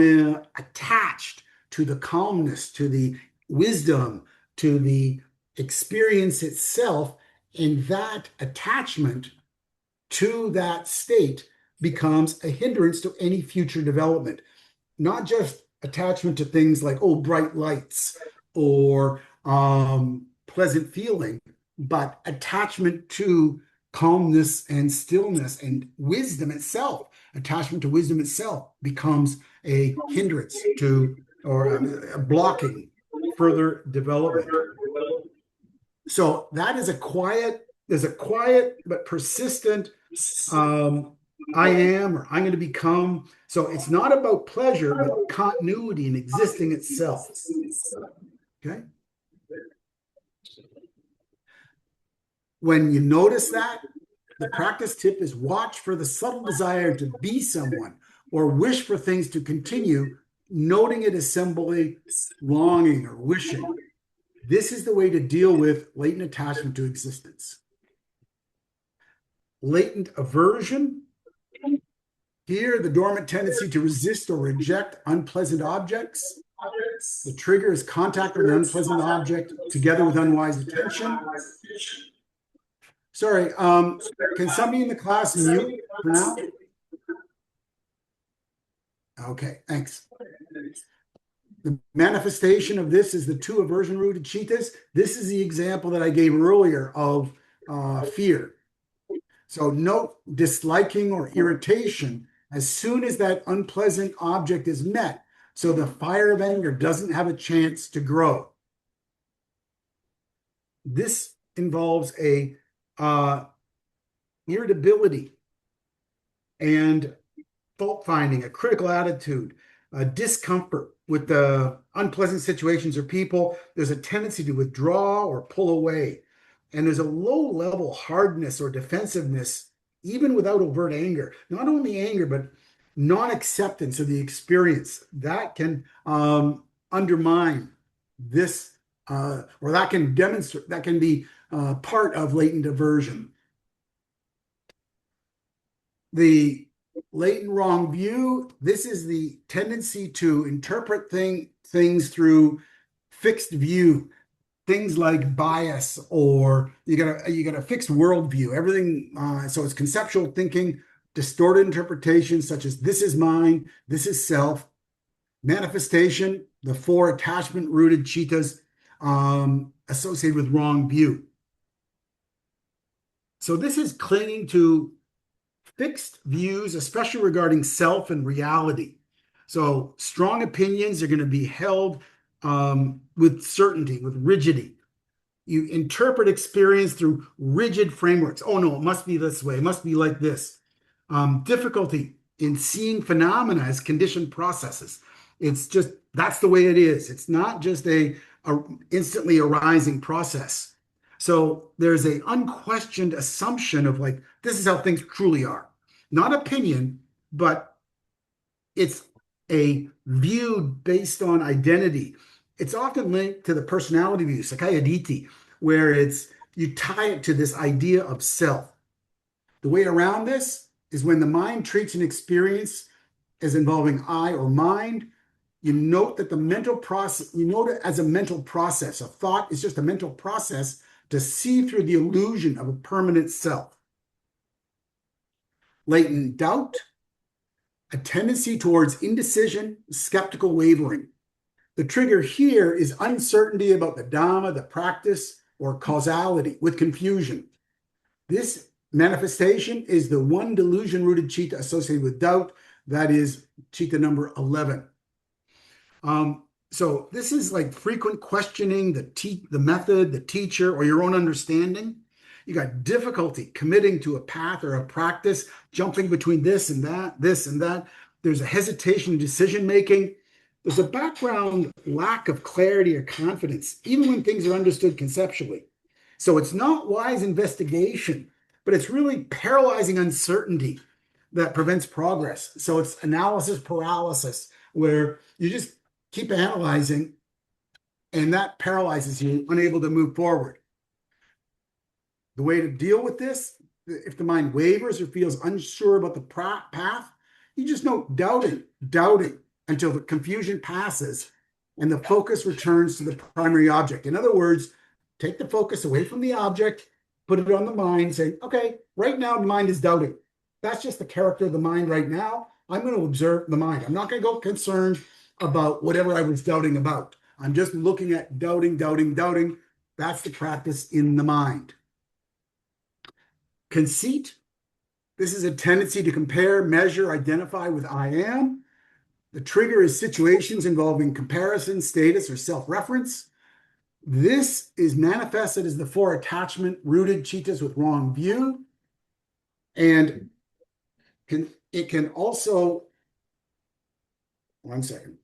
attached to the calmness, to the wisdom, to the experience itself, and that attachment to that state becomes a hindrance to any future development. Not just attachment to things like, bright lights or pleasant feeling, but attachment to calmness and stillness and wisdom itself. Attachment to wisdom itself becomes a hindrance to, or blocking further development. So that is there's a quiet but persistent I am, or I'm going to become. So it's not about pleasure, but continuity and existing itself. Okay. When you notice that, the practice tip is watch for the subtle desire to be someone or wish for things to continue, noting it as simply longing or wishing. This is the way to deal with latent attachment to existence. Latent aversion. Here, the dormant tendency to resist or reject unpleasant objects. The trigger is contact with an unpleasant object together with unwise attention. Sorry, can somebody in the class mute for now? Okay, thanks. The manifestation of this is the 2 aversion-rooted chittas. This is the example that I gave earlier of fear. So note disliking or irritation as soon as that unpleasant object is met, so the fire of anger doesn't have a chance to grow. This involves a irritability and fault finding, a critical attitude, a discomfort with the unpleasant situations or people. There's a tendency to withdraw or pull away. And there's a low level hardness or defensiveness, even without overt anger. Not only anger, but non-acceptance of the experience. That can undermine this, or that can demonstrate, that can be part of latent aversion. The latent wrong view, this is the tendency to interpret things through fixed view. Things like bias, or you got a fixed worldview. Everything, so it's conceptual thinking, distorted interpretations such as this is mine, this is self. Manifestation, the 4 attachment-rooted chittas associated with wrong view. So this is clinging to fixed views, especially regarding self and reality. So strong opinions are going to be held with certainty, with rigidity. You interpret experience through rigid frameworks. Oh no, it must be this way. It must be like this. Difficulty in seeing phenomena as conditioned processes. It's just, that's the way it is. It's not just a instantly arising process. So there's a unquestioned assumption of like, this is how things truly are. Not opinion, but it's a view based on identity. It's often linked to the personality view, Sakayaditi, where it's you tie it to this idea of self. The way around this is when the mind treats an experience as involving I or mind, you note that the mental process, you note it as a mental process. A thought is just a mental process to see through the illusion of a permanent self. Latent doubt, a tendency towards indecision, skeptical wavering. The trigger here is uncertainty about the Dhamma, the practice, or causality with confusion. This manifestation is the one delusion-rooted chitta associated with doubt, that is chitta number 11. So this is like frequent questioning the method, the teacher, or your own understanding. You got difficulty committing to a path or a practice, jumping between this and that, this and that. There's a hesitation in decision making. There's a background lack of clarity or confidence, even when things are understood conceptually. So it's not wise investigation, but it's really paralyzing uncertainty that prevents progress. So it's analysis paralysis, where you just keep analyzing and that paralyzes you, unable to move forward. The way to deal with this, if the mind wavers or feels unsure about the path, you just note doubting until the confusion passes and the focus returns to the primary object. In other words, take the focus away from the object, put it on the mind, say, okay, right now the mind is doubting. That's just the character of the mind right now. I'm going to observe the mind. I'm not going to go concerned about whatever I was doubting about. I'm just looking at doubting. That's the practice in the mind. Conceit. This is a tendency to compare, measure, identify with I am. The trigger is situations involving comparison, status, or self-reference. This is manifested as the four attachment-rooted chittas with wrong view. And it can also, one second.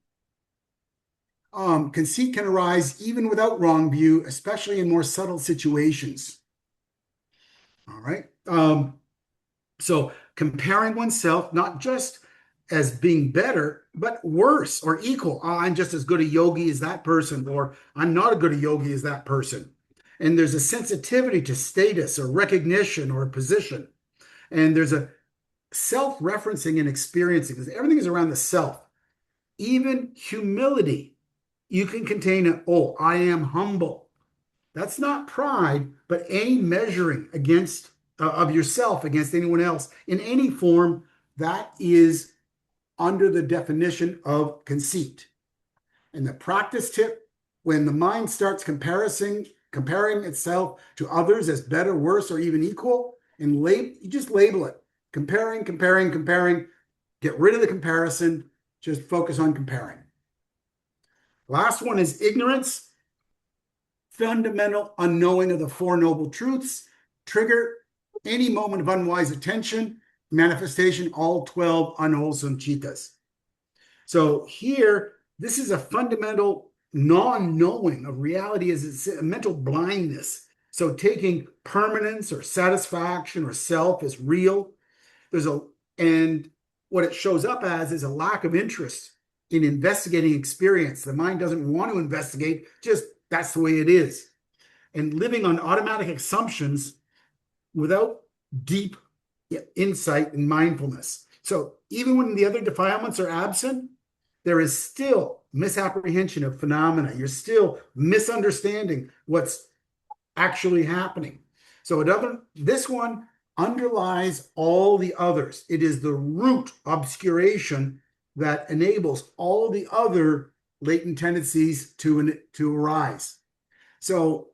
Conceit can arise even without wrong view, especially in more subtle situations. All right. So comparing oneself, not just as being better, but worse or equal. Oh, I'm just as good a yogi as that person, or I'm not as good a yogi as that person. And there's a sensitivity to status or recognition or position. And there's a self-referencing and experiencing, because everything is around the self. Even humility, you can contain I am humble. That's not pride, but any measuring against of yourself against anyone else in any form, that is under the definition of conceit. And the practice tip, when the mind starts comparing itself to others as better, worse, or even equal, and you just label it. Comparing. Get rid of the comparison. Just focus on comparing. Last one is ignorance. Fundamental unknowing of the Four Noble Truths. Trigger any moment of unwise attention. Manifestation, all 12 unwholesome chittas. So here, this is a fundamental non-knowing of reality as a mental blindness. So taking permanence or satisfaction or self as real. And what it shows up as is a lack of interest in investigating experience. The mind doesn't want to investigate, just that's the way it is. And living on automatic assumptions without deep insight and mindfulness. So even when the other defilements are absent, there is still misapprehension of phenomena. You're still misunderstanding what's actually happening. So this one underlies all the others. It is the root obscuration that enables all the other latent tendencies to arise. So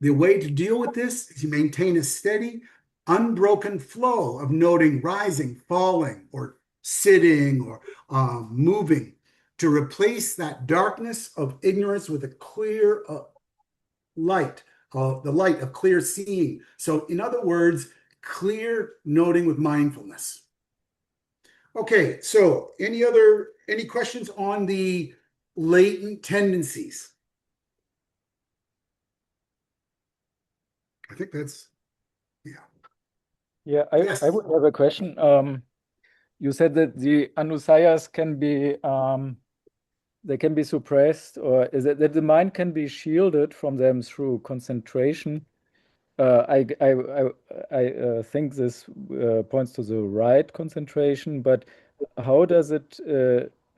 the way to deal with this is you maintain a steady, unbroken flow of noting rising, falling, or sitting, or moving, to replace that darkness of ignorance with a clear light, the light of clear seeing. So in other words, clear noting with mindfulness. Okay, so any questions on the latent tendencies? think that's, yeah. Yeah, Yes. I would have a question. You said that the anusayas can be they can be suppressed, or is it that the mind can be shielded from them through concentration? I think this points to the right concentration, but how does it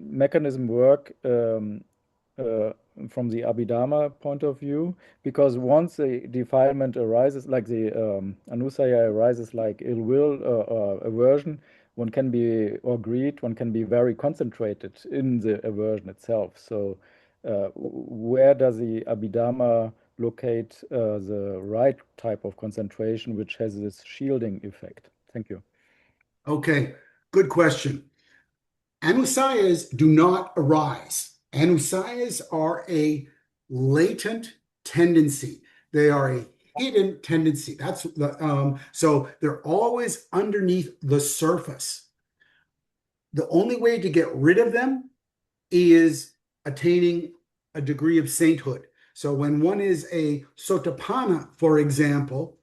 mechanism work uh, from the Abhidhamma point of view? Because once the defilement arises, like the anusaya arises, like ill will or aversion, one can be, or greed, one can be very concentrated in the aversion itself. So, where does the Abhidhamma locate the right type of concentration which has this shielding effect? Thank you. Okay, good question. Anusayas do not arise. Anusayas are a latent tendency. They are a hidden tendency. That's so they're always underneath the surface. The only way to get rid of them is attaining a degree of sainthood. So when one is a sotapanna, for example,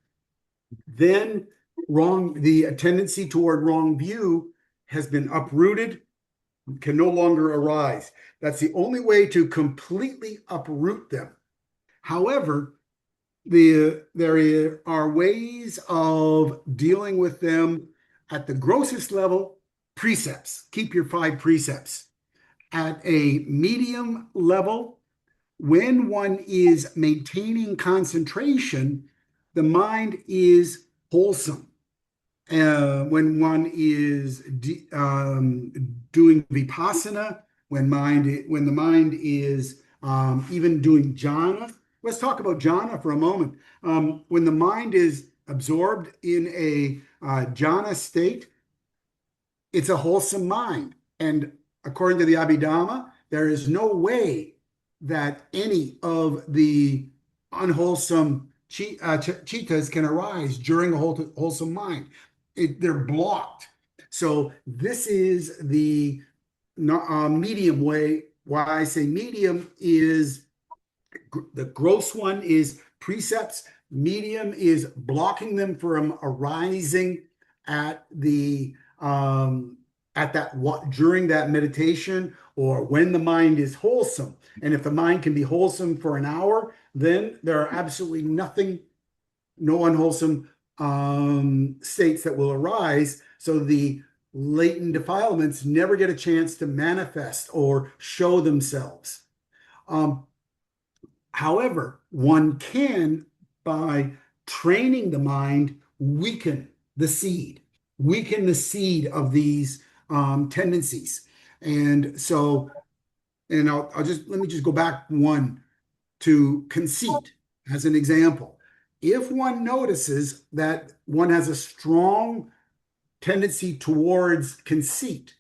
then the tendency toward wrong view has been uprooted, can no longer arise. That's the only way to completely uproot them. However, there are ways of dealing with them at the grossest level. Precepts. Keep your 5 precepts. At a medium level, when one is maintaining concentration, the mind is wholesome. When one is doing vipassana, when the mind is even doing jhana. Let's talk about jhana for a moment. When the mind is absorbed in a jhana state, it's a wholesome mind. And according to the Abhidhamma, there is no way that any of the unwholesome chittas can arise during a wholesome mind. They're blocked. So this is the medium way. Why I say medium is the gross one is precepts. Medium is blocking them from arising at the at that during that meditation or when the mind is wholesome. And if the mind can be wholesome for an hour, then there are absolutely no unwholesome states that will arise. So the latent defilements never get a chance to manifest or show themselves. However, one can, by training the mind, weaken the seed of these tendencies. And so, and let me just go back one to conceit as an example. If one notices that one has a strong tendency towards conceit,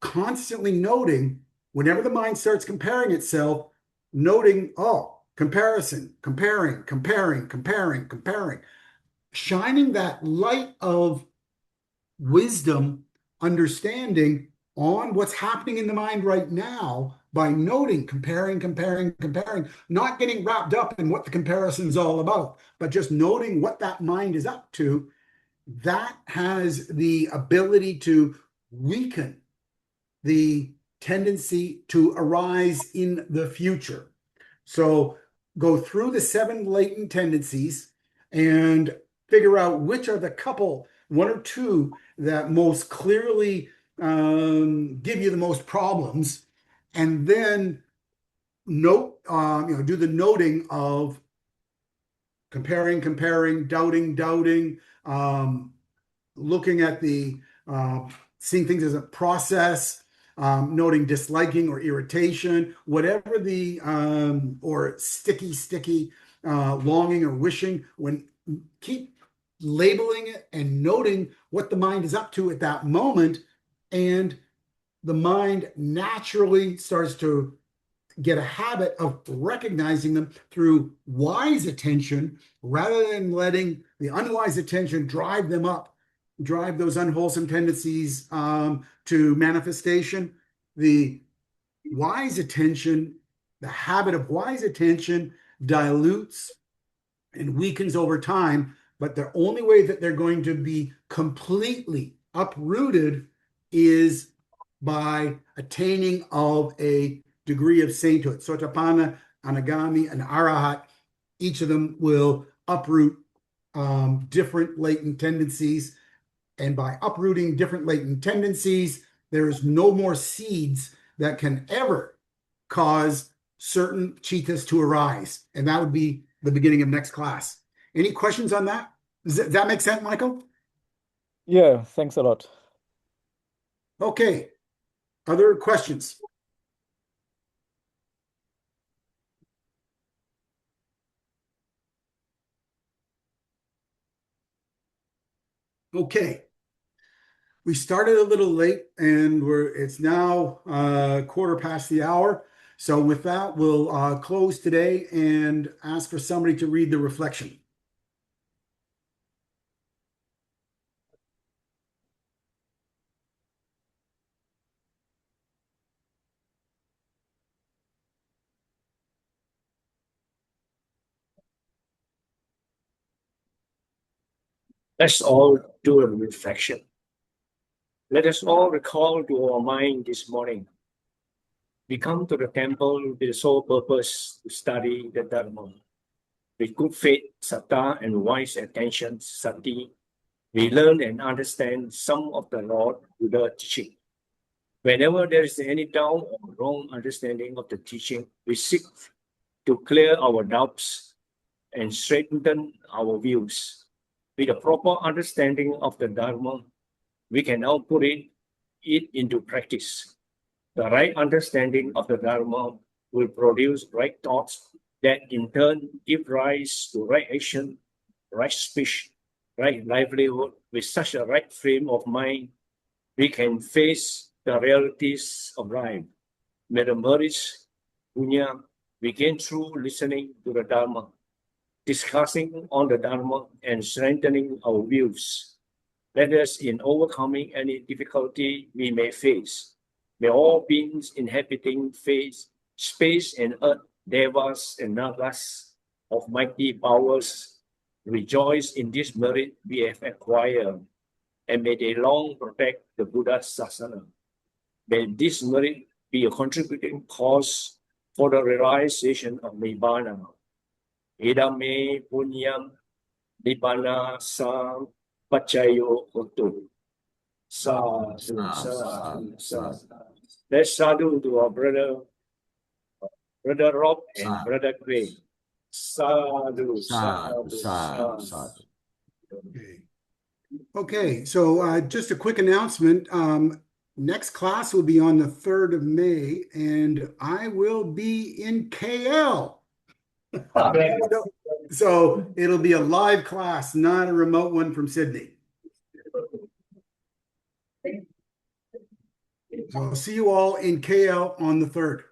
constantly noting whenever the mind starts comparing itself, noting, oh, comparison, comparing, shining that light of wisdom, understanding on what's happening in the mind right now by noting, comparing, not getting wrapped up in what the comparison is all about, but just noting what that mind is up to. That has the ability to weaken the tendency to arise in the future. So go through the 7 latent tendencies and figure out which are the couple, 1 or 2, that most clearly give you the most problems, and then do the noting of comparing, doubting, looking at the seeing things as a process, noting disliking or irritation, whatever the or sticky longing or wishing. When keep labeling it and noting what the mind is up to at that moment, and the mind naturally starts to get a habit of recognizing them through wise attention rather than letting the unwise attention drive them up, drive those unwholesome tendencies to manifestation. The wise attention, the habit of wise attention dilutes and weakens over time. But the only way that they're going to be completely uprooted is by attaining of a degree of sainthood. Sotapanna, Anagami, and Arahat, each of them will uproot different latent tendencies. And by uprooting different latent tendencies, there is no more seeds that can ever cause certain chittas to arise. And that would be the beginning of next class. Any questions on that? Does that make sense, Michael? Yeah, thanks a lot. Okay. Other questions? Okay. We started a little late and it's now quarter past the hour. So with that, we'll close today and ask for somebody to read the reflection. Let's all do a reflection. Let us all recall to our mind this morning. We come to the temple with the sole purpose to study the Dharma. With good faith, saddha, and wise attention, sati, we learn and understand some of the Lord Buddha teaching. Whenever there is any doubt or wrong understanding of the teaching, we seek to clear our doubts and straighten our views. With a proper understanding of the Dharma, we can now put it into practice. The right understanding of the Dharma will produce right thoughts that in turn give rise to right action, right speech, right livelihood. With such a right frame of mind, we can face the realities of life. May the merits, punya, we gain through listening to the Dharma, discussing on the Dharma, and strengthening our views. Let us, in overcoming any difficulty we may face, may all beings inhabiting space and earth, devas and nagas of mighty powers, rejoice in this merit we have acquired, and may they long protect the Buddha Sasana. May this merit be a contributing cause for the realization of Nibbana. Idame punyam Nibbana sa Pachayo Hotu. Sadhu. Let's sadhu to our brother Rob and brother Gray. Sadhu. Okay, so just a quick announcement. Next class will be on the 3rd of May, and I will be in KL. So it'll be a live class, not a remote one from Sydney. So I'll see you all in KL on the 3rd.